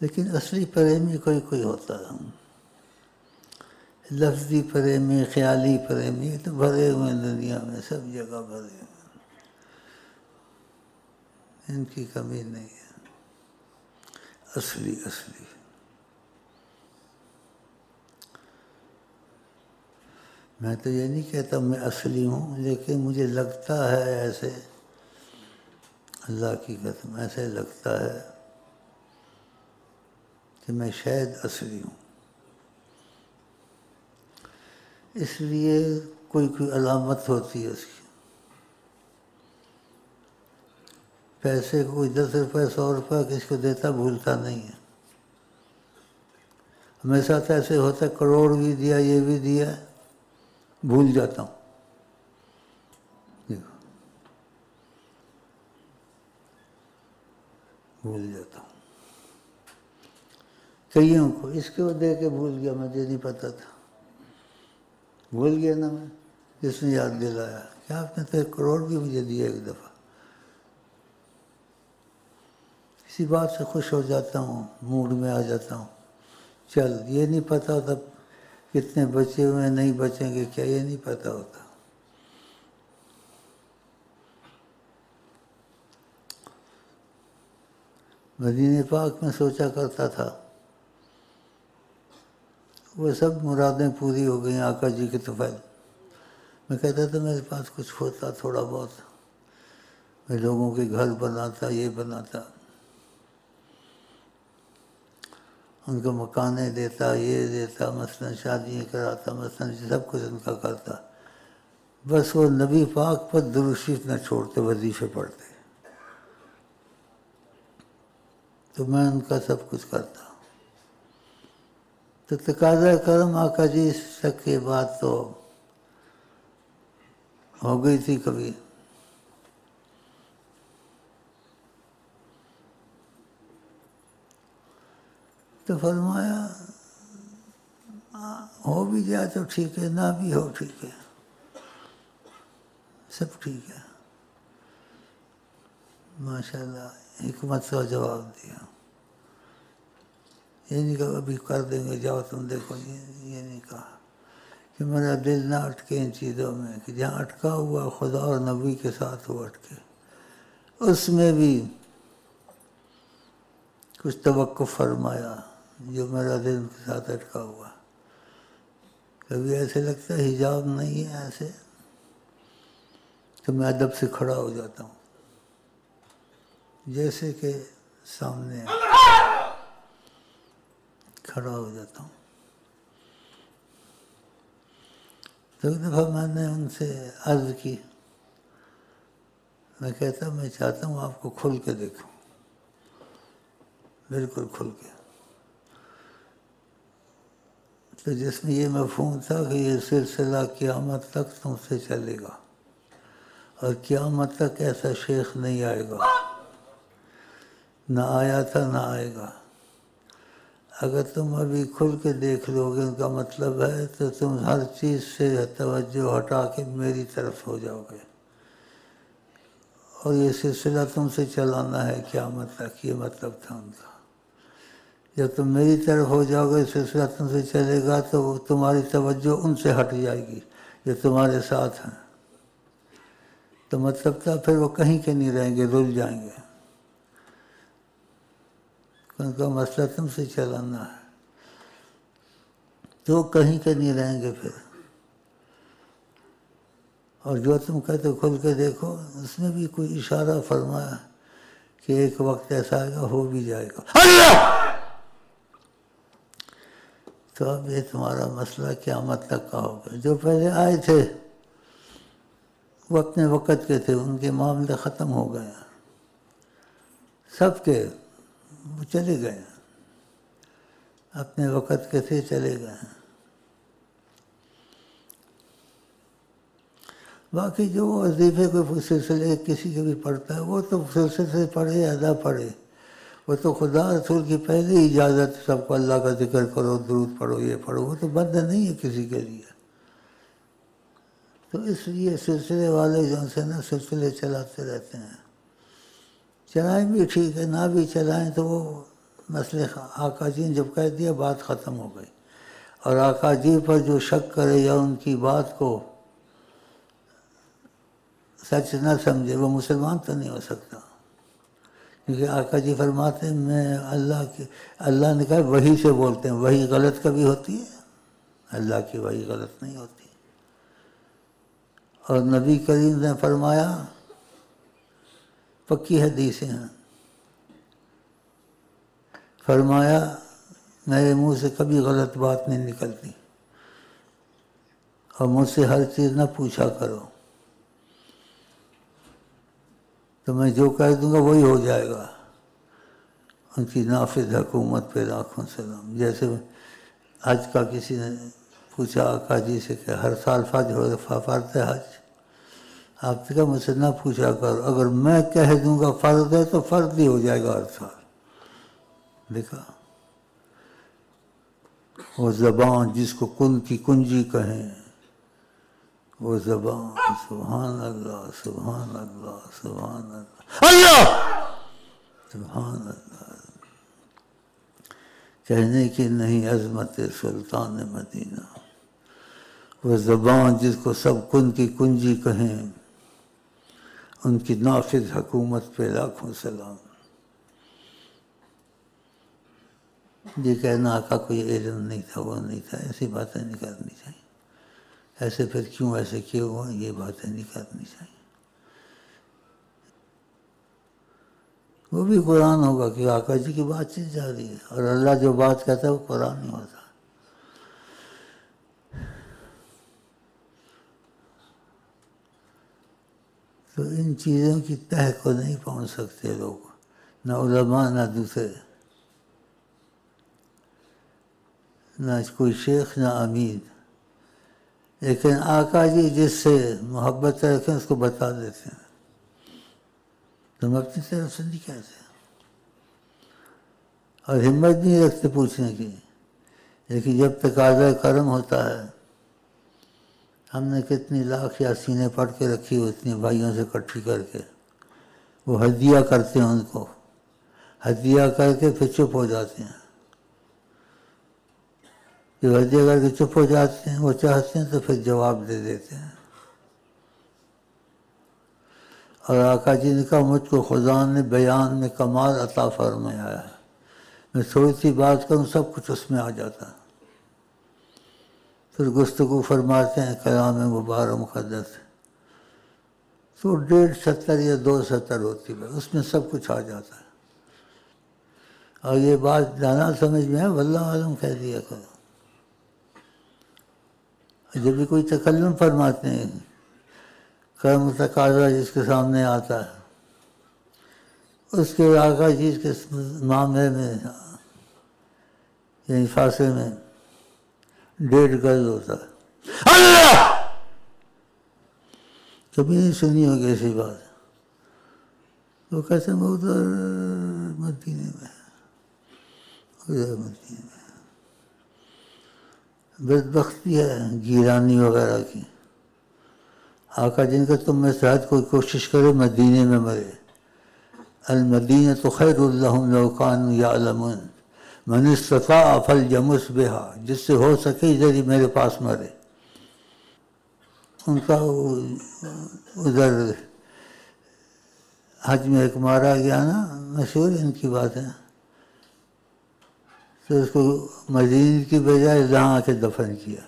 لیکن اصلی پریمی کوئی کوئی ہوتا ہے. لفظی پریمی، خیالی پریمی تو بھرے ہوئے دنیا میں، سب جگہ بھرے ہوئے، ان کی کمی نہیں ہے. اصلی میں تو یہ نہیں کہتا میں اصلی ہوں، لیکن مجھے لگتا ہے ایسے، اللہ کی قسم ایسے لگتا ہے کہ میں شاید اصلی ہوں. اس لیے کوئی علامت ہوتی ہے اس کی. پیسے کوئی 10 روپے 100 روپے کسی کو دیتا بھولتا نہیں ہے. میرے ساتھ ایسے ہوتا ہے، کروڑ بھی دیا، یہ بھی دیا، بھول جاتا ہوں. بھول جاتا ہوں. کئیوں کو اس کو دے کے بھول گیا، مجھے نہیں پتا تھا، بھول گیا نا میں. جس نے یاد دلایا کہ آپ نے تو 1 کروڑ بھی مجھے دیا ایک دفعہ. کسی بات سے خوش ہو جاتا ہوں، موڈ میں آ جاتا ہوں. چل، یہ نہیں پتا ہوتا کتنے بچے ہوئے، نہیں بچیں گے کیا، یہ نہیں پتا ہوتا. مدینہ پاک میں سوچا کرتا تھا وہ سب مرادیں پوری ہو گئیں آقا جی کے طفیل. میں کہتا تھا میرے پاس کچھ ہوتا تھوڑا بہت، میں لوگوں کے گھر بناتا، یہ بناتا، ان کو مکانیں دیتا، یہ دیتا، مثلا شادیاں کراتا، مثلا سب کچھ ان کا کرتا. بس وہ نبی پاک پر درود شریف نہ چھوڑتے، وظیفے پڑھتے، تو میں ان کا سب کچھ کرتا. تو تقاضا کرم آقا جی تک کی بات تو ہو گئی تھی کبھی. تو فرمایا ہو بھی جائے تو ٹھیک ہے، نہ بھی ہو ٹھیک ہے، سب ٹھیک ہے. ماشاءاللہ حکمت کا جواب دیا. یہ نہیں کہا ابھی کر دیں گے، جاؤ تم دیکھو، یہ نہیں کہا. کہ میرا دل نہ اٹکے ان چیزوں میں، کہ جہاں اٹکا ہوا خدا اور نبی کے ساتھ وہ اٹکے، اس میں بھی کچھ توقف فرمایا جو میرا دل ان کے ساتھ اٹکا ہوا. کبھی ایسے لگتا ہے حجاب نہیں ہے ایسے، تو میں ادب سے کھڑا ہو جاتا ہوں، جیسے کہ سامنے کھڑا ہو جاتا ہوں. تو ایک دفعہ میں نے ان سے عرض کی، میں کہتا میں چاہتا ہوں آپ کو کھل کے دیکھوں، بالکل کھل کے. تو جس میں یہ مفہوم تھا کہ یہ سلسلہ قیامت تک تم سے چلے گا، اور قیامت تک ایسا شیخ نہیں آئے گا، نہ آیا تھا نہ آئے گا. اگر تم ابھی کھل کے دیکھ لو گے، ان کا مطلب ہے تو تم ہر چیز سے توجہ ہٹا کے میری طرف ہو جاؤ گے، اور یہ سلسلہ تم سے چلانا ہے قیامت تک. یہ مطلب تھا ان کا. جب تم میری طرف ہو جاؤ گے، سلسلہ تم سے چلے گا، تو تمہاری توجہ ان سے ہٹ جائے گی جو تمہارے ساتھ ہیں. تو مطلب تھا پھر وہ کہیں کے نہیں رہیں گے، رل جائیں گے. ان کا مسئلہ تم سے چلانا ہے، تو کہیں کے نہیں رہیں گے پھر. اور جو تم کہتے کھل کے دیکھو، اس میں بھی کوئی اشارہ فرمایا کہ ایک وقت ایسا آئے گا، ہو بھی جائے گا. اللہ! تو اب یہ تمہارا مسئلہ قیامت تک کا ہوگا. جو پہلے آئے تھے وہ اپنے وقت کے تھے، ان کے معاملے ختم ہو گئے، سب کے وہ چلے گئے، اپنے وقت کے تھے، چلے گئے. باقی جو وظیفے کو سلسلے کسی کے بھی پڑھتا ہے، وہ تو سلسلے سے پڑھے یا نہ پڑھے، وہ تو خدا رسول کی پہلے ہی اجازت، سب کو اللہ کا ذکر کرو، درود پڑھو، یہ پڑھو، وہ تو بند نہیں ہے کسی کے لیے. تو اس لیے سلسلے والے جو سے نا سلسلے چلاتے رہتے ہیں. چلائیں بھی ٹھیک ہے، نہ بھی چلائیں تو وہ مسئلے آقا جی نے جب کہہ دیا بات ختم ہو گئی. اور آقا جی پر جو شک کرے یا ان کی بات کو سچ نہ سمجھے وہ مسلمان تو نہیں ہو سکتا. کیونکہ آقا جی فرماتے ہیں میں اللہ نے کہا وحی سے بولتے ہیں. وحی غلط کبھی ہوتی ہے؟ اللہ کی وحی غلط نہیں ہوتی. اور نبی کریم نے فرمایا پکی حدیثیں ہیں، فرمایا میرے منہ سے کبھی غلط بات نہیں نکلتی اور مجھ سے ہر چیز نہ پوچھا کرو، تو میں جو کہہ دوں گا وہی ہو جائے گا. ان کی نافذ حکومت پہ لاکھوں سلام. جیسے حج کا کسی نے پوچھا آقا جی سے کہ ہر سال فرض ہے حج؟ آپ نے کہا مجھ سے نہ پوچھا کرو، اگر میں کہہ دوں گا فرض ہے تو فرض ہی ہو جائے گا ہر سال. دیکھا وہ زبان جس کو کن کی کنجی کہیں، وہ زبان سبحان اللہ سبحان اللہ سبحان اللہ اللہ سبحان اللہ کہنے کی نہیں عظمت سلطان مدینہ. وہ زبان جس کو سب کن کی کنجی کہیں، ان کی نافذ حکومت پہ لاکھوں سلام. یہ کہنا آقا کوئی علم نہیں تھا وہ نہیں تھا، ایسی باتیں نہیں کرنی چاہیے. ایسے پھر کیوں ایسے کیوں ہوا، یہ باتیں نہیں کرنی چاہیے. وہ بھی قرآن ہوگا کہ آقا جی کی بات چیت جا رہی ہے، اور اللہ جو بات کہتا ہے وہ قرآن نہیں ہوتا. تو ان چیزوں کی تہ کو نہیں پہنچ سکتے لوگ، نہ علماء نہ دوسرے، نہ کوئی شیخ نہ امیر. لیکن آقا جی جس سے محبت رکھیں اس کو بتا دیتے ہیں. تم اپنی طرف سے نہیں کہتے اور ہمت نہیں رکھتے پوچھنے کی. لیکن جب تقاضا کرم ہوتا ہے، ہم نے کتنی لاکھ یاسینیں پڑھ کے رکھی ہوئی اتنی بھائیوں سے اکٹھی کر کے، وہ ہدیہ کرتے ہیں ان کو، ہدیہ کر کے پھر چپ ہو جاتے ہیں. جو ہدیہ کر کے چپ ہو جاتے ہیں وہ چاہتے ہیں تو پھر جواب دے دیتے ہیں. اور آقا جی نے کہا مجھ کو خدا نے بیان میں کمال عطا فرمایا ہے، میں تھوڑی سی بات کروں سب کچھ اس میں آ جاتا ہے. پھر گفتگو فرماتے ہیں کلام مبارک مقدس، تو 1.5 سطر یا 2 سطر ہوتی ہے، اس میں سب کچھ آ جاتا ہے. اور یہ بات جانا سمجھ میں ہے، واللہ عالم کہہ دیا کرو. جب بھی کوئی تکلم فرماتے ہیں، کرم تقاضا جس کے سامنے آتا ہے، اس کے آقا جی کے معاملے میں یعنی فاصلے میں 1.5 گز ہوتا ہے. اللہ کبھی نہیں سنی ہوگی ایسی بات. وہ کہتے ہیں ادھر مدینے میں، ادھر مدینے میں. بدبختی ہے گیلانی وغیرہ کی. آقا جن کا تم میں سے کوئی کوشش کرے مدینے میں مرے. المدینۃ خیر لہم لو کانوا یعلمون من استطاع فلیمس بہا، جس سے ہو سکے ادھر ہی میرے پاس مرے. ان کا ادھر حج میں ایک مارا گیا نا، مشہور ان کی بات ہے، تو اس کو مدینے کی بجائے یہاں آ کے دفن کیا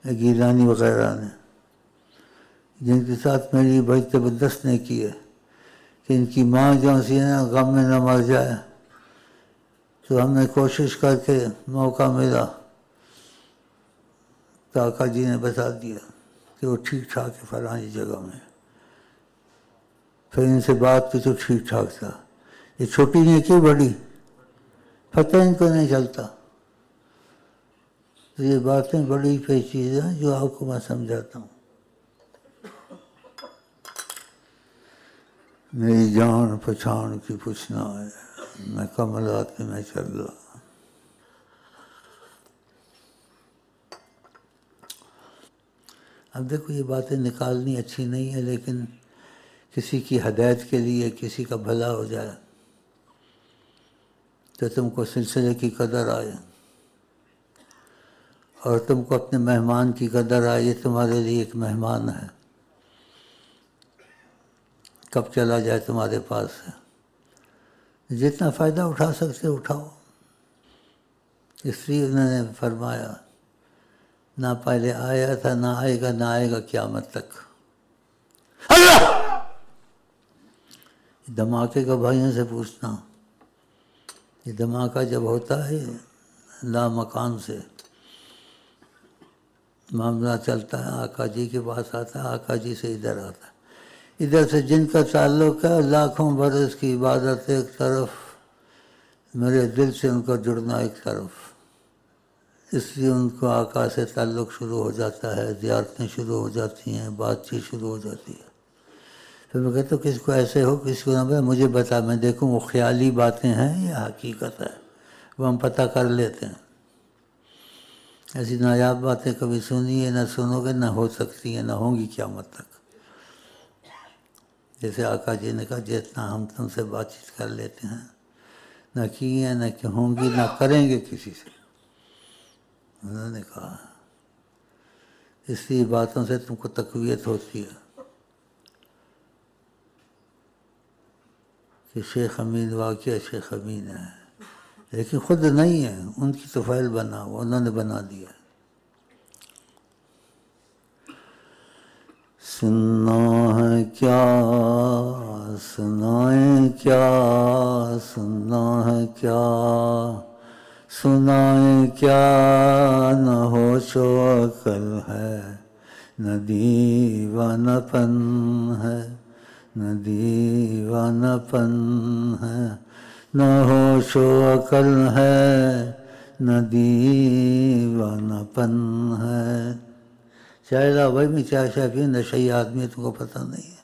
گیلانی وغیرہ نے، جن کے ساتھ میری بڑی زبردست نے کی ہے کہ ان کی ماں جو سی نا غم میں نہ مر جائے. تو ہم نے کوشش کر کے موقع ملا تو آقا جی نے بتا دیا کہ وہ ٹھیک ٹھاک ہے فلانی جگہ میں. پھر ان سے بات کی تو ٹھیک ٹھاک تھا. یہ چھوٹی نہیں کی بڑی، پتہ ان کو نہیں چلتا. تو یہ باتیں بڑی پیچیدہ ہیں جو آپ کو میں سمجھاتا ہوں. میری جان پہچان کی پوچھنا ہے، میں کملات میں چل رہا. اب دیکھو یہ باتیں نکالنی اچھی نہیں ہے، لیکن کسی کی ہدایت کے لیے، کسی کا بھلا ہو جائے. تو تم کو سلسلے کی قدر آئے، اور تم کو اپنے مہمان کی قدر آئے. یہ تمہارے لیے ایک مہمان ہے، کب چلا جائے تمہارے پاس سے. جتنا فائدہ اٹھا سکتے اٹھاؤ. اس لیے انہوں نے فرمایا نہ پہلے آیا تھا، نہ آئے گا، نہ آئے گا قیامت تک. اللہ دھماکے کا بھائیوں سے پوچھنا، یہ دھماکہ جب ہوتا ہے لا مکان سے معاملہ چلتا ہے، آقا جی کے پاس آتا ہے، آقا جی سے ادھر آتا ہے. ادھر سے جن کا تعلق ہے لاکھوں برس کی عبادت ایک طرف، میرے دل سے ان کا جڑنا ایک طرف. اس لیے ان کو آقا سے تعلق شروع ہو جاتا ہے، زیارتیں شروع ہو جاتی ہیں، بات چیت شروع ہو جاتی ہے. پھر میں کہتا ہوں کس کو ایسے ہو، کس کو نہ بتا، مجھے بتا، میں دیکھوں وہ خیالی باتیں ہیں یا حقیقت ہے، وہ ہم پتہ کر لیتے ہیں. ایسی نایاب باتیں کبھی سنی ہے نہ سنو گے، نہ ہو سکتی ہیں، نہ ہوں گی قیامت تک. جیسے آقا جی نے کہا جتنا ہم تم سے بات چیت کر لیتے ہیں، نہ کی ہیں، نہ کہ ہوں گی، نہ کریں گے کسی سے. انہوں نے کہا اس لیے باتوں سے تم کو تقویت ہوتی ہے کہ شیخ امین واقعہ شیخ امین ہے، لیکن خود نہیں ہے، ان کی تو فائل بنا ہوا، انہوں نے بنا دیا. سننا ہے کیا سنائیں، کیا سننا ہے کیا سنائیں، کیا نہ ہوش و عقل ہے، نہ دیوانہ پن ہے، نہ دیوانہ پن ہے، نہ ہوش و عقل ہے، نہ دیوانہ پن ہے. شاید بھائی میں چائے شاہ پی، نشئی آدمی تم کو پتہ نہیں ہے.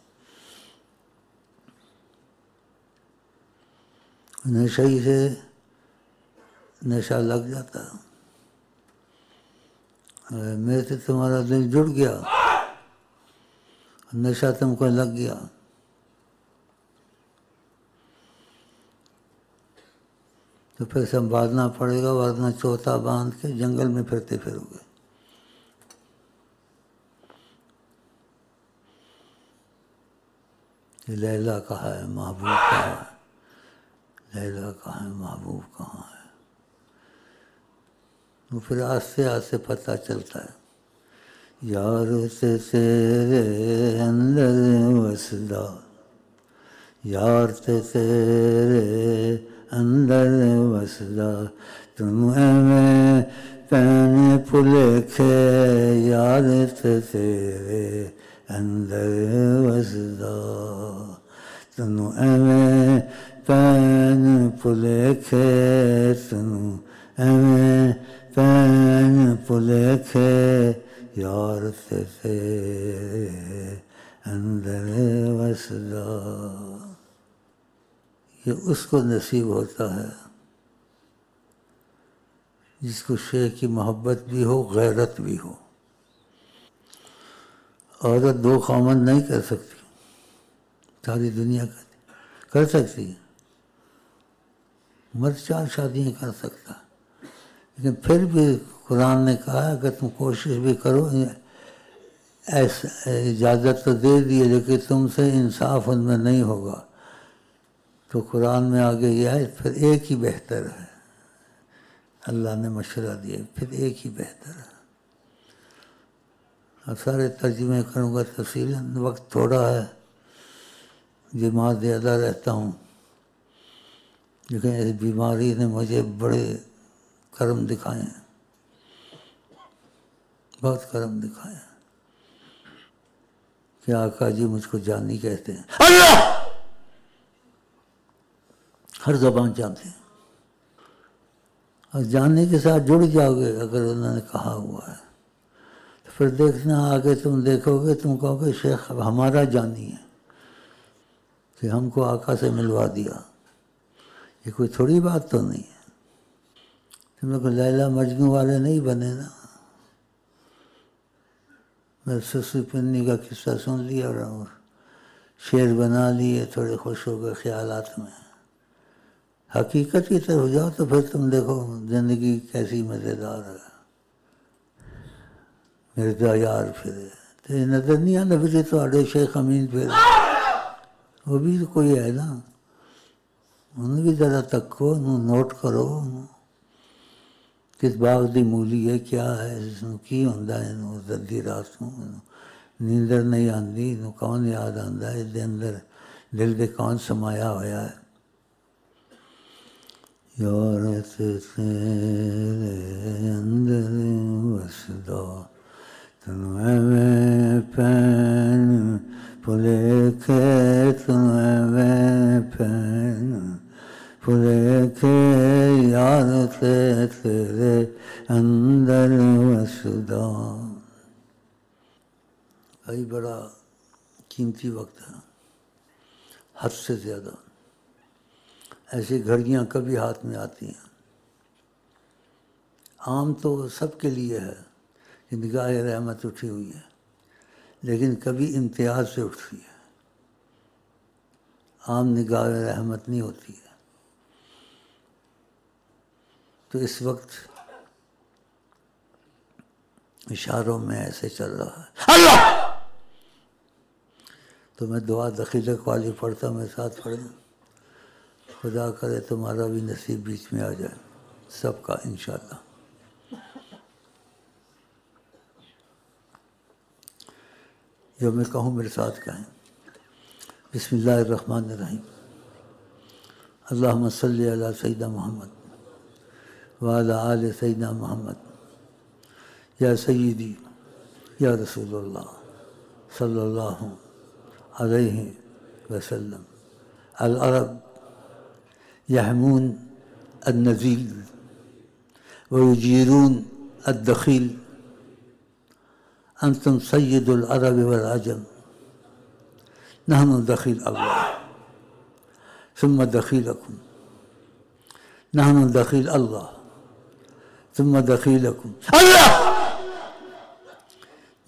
نشئی سے نشہ لگ جاتا ہے. میرے سے تمہارا دل جڑ گیا، نشہ تم کو لگ گیا، تو پھر سنبھالنا پڑے گا، ورنہ چوتھا باندھ کے جنگل میں پھرتے پھرو گے. لیلا کہاں ہے، محبوب کہاں ہے، لیلا کہاں ہے، محبوب کہاں ہے. وہ پھر آہستہ آہستہ پتہ چلتا ہے. یار سے تیرے اندر وسدا، یار سے تیرے اندر وسدا، تم میں پین پلکھے، یار سے تیرے اندر وسدا، تم میں پین پلکھے، تم میں پین پلکھے، یار سے تیرے اندر وسدا. یہ اس کو نصیب ہوتا ہے جس کو شیخ کی محبت بھی ہو، غیرت بھی ہو. عورت دو خامن نہیں کر سکتی، ساری دنیا کر سکتی ہے، مرد 4 شادیاں کر سکتا، لیکن پھر بھی قرآن نے کہا کہ تم کوشش بھی کرو، ایسا اجازت تو دے دی لیکن تم سے انصاف ان میں نہیں ہوگا. تو قرآن میں آگے یہ ہے پھر ایک ہی بہتر ہے. اللہ نے مشورہ دیا پھر ایک ہی بہتر ہے. اب سارے ترجمے کروں گا تفصیلاً، وقت تھوڑا ہے، بیمار زیادہ رہتا ہوں، لیکن اس بیماری نے مجھے بڑے کرم دکھائے ہیں، بہت کرم دکھائے ہیں کہ آقا جی مجھ کو جانی کہتے ہیں. اللہ ہر زبان جانتے ہیں، اور جاننے کے ساتھ جڑ جاؤ گے اگر انہوں نے کہا ہوا ہے تو پھر دیکھنا آگے تم دیکھو گے، تم کہو گے شیخ ہمارا جانی ہے کہ ہم کو آقا سے ملوا دیا. یہ کوئی تھوڑی بات تو نہیں ہے. تم لوگ لیلا مجنوں والے نہیں بنے نا. میں سسو پنی کا قصہ سن لیا اور شعر بنا لیے، تھوڑے خوش ہو گئے خیالات میں. حقیقت کی طرف جاؤ تو پھر تم دیکھو زندگی کیسی مزیدار ہے. میرے تو یار پھرے تو نظر نہیں آتا پھر تو شیخ امین پھر وہ بھی تو کوئی ہے نا. انہوں بھی ذرا تکو نوٹ کرو کس باغ دی مولی ہے کیا ہے کی ہوندا ہے زدی رات نوں نیندر نہیں آندی کون یاد آندا ہے دے اندر دل دے کون سمایا ہویا ہے. یار تیرے اندر وسدا تنوں ایویں پین بھلیکھے تنوں ایویں پین بھلیکھے یار تیرے اندر وسدا. بھائی بڑا قیمتی وقت ہے حد سے زیادہ. ایسی گھڑیاں کبھی ہاتھ میں آتی ہیں. عام تو سب کے لیے ہے کہ نگاہ رحمت اٹھی ہوئی ہے لیکن کبھی امتیاز سے اٹھتی ہے. عام نگاہ رحمت نہیں ہوتی ہے. تو اس وقت اشاروں میں ایسے چل رہا ہے اللہ. تو میں دعا دخیلک والی پڑھتا ہوں میں ساتھ پڑھ دوں. خدا کرے تمہارا بھی نصیب بیچ میں آ جائے سب کا انشاءاللہ. جو میں کہوں میرے ساتھ کہیں. بسم اللہ الرحمن الرحیم. اللہم صلی علی سیدنا محمد وعلی آل سیدنا محمد. یا سیدی یا رسول اللہ صلی اللہ علیہ وسلم. العرب یحمون النزیل ویجیرون الدخیل. انتم سید العرب والعجم. نحن دخیل اللہ ثم دخیلکم. نحن دخیل اللہ ثم دخیلکم اللہ.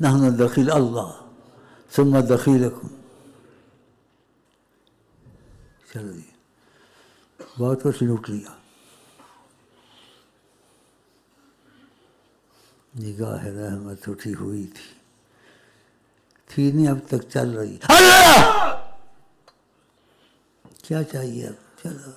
نحن دخیل اللہ ثم دخیلکم. چلو جی بہت کچھ لوٹ لیا. نگاہ رحمت اٹھی ہوئی تھی نہیں اب تک چل رہی. اللہ کیا چاہیے اب چلو